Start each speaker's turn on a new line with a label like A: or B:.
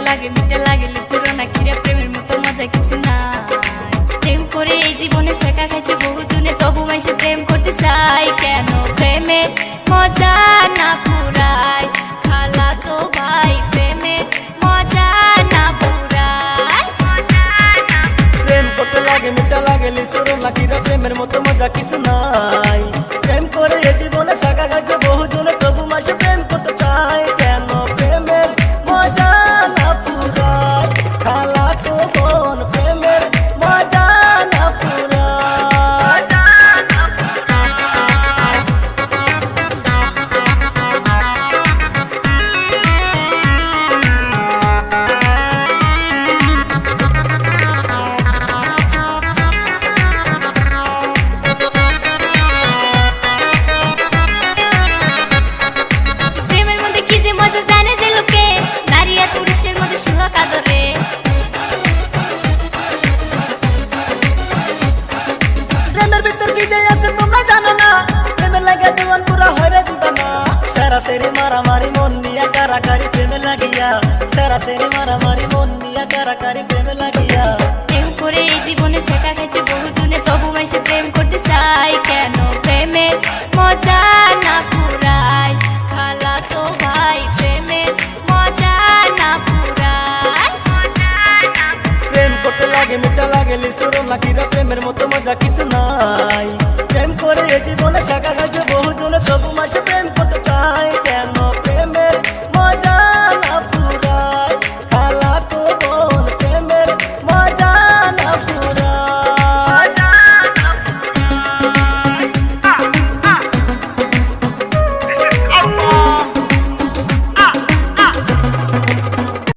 A: লাগে মিঠা লাগে লিচুরো না কিরে প্রেমের মতো মজা কিছু নাই প্রেম করে এই জীবনে শেখা খাইছে বহু জনে তবু মাইসে প্রেম করতে চাই কেন প্রেমে মজা না পুরাই খালা তো ভাই প্রেমে মজা না পুরাই
B: প্রেম করতে লাগে মিঠা লাগে লিচুরো না কিরে প্রেমের মতো মজা কিছু নাই প্রেম করে এই জীবনে শেখা খাইছে বহু জনে তবু মাইসে প্রেম করতে চাই কেন প্রেমের মজা না পুরাই খালা তো বোন প্রেমের মজা না পুরাই
A: প্রেমের মধ্যে কি যে মজা জানে যে লোকে নারী আর পুরুষের মধ্যে সুহাগ আদরে
B: প্রেমের ভিতর কি যে আছে তোমরা জানো না প্রেমের লাগে জীবন পুরা হয়ে দিবানা সারা সেরি মারামারি মন নিয়া কারাকারি প্রেমে লাগিয়া সারা সেরি মারামারি মন নিয়া কারাকারি প্রেমে লাগিয়া
A: প্রেম করে এই জীবনে শেখা খাইছে বহু জনে তবু মাইসে প্রেম করতে চাই কেন প্রেমের মজা না পুরাই খালা তো ভাই প্রেমের মজা না পুরাই
B: প্রেম করতে লাগে মিঠা লাগে লিচুরো না কিরে প্রেমের মতো মজা কিছু নাই প্রেম করে এই জীবনে শেখা খাইছে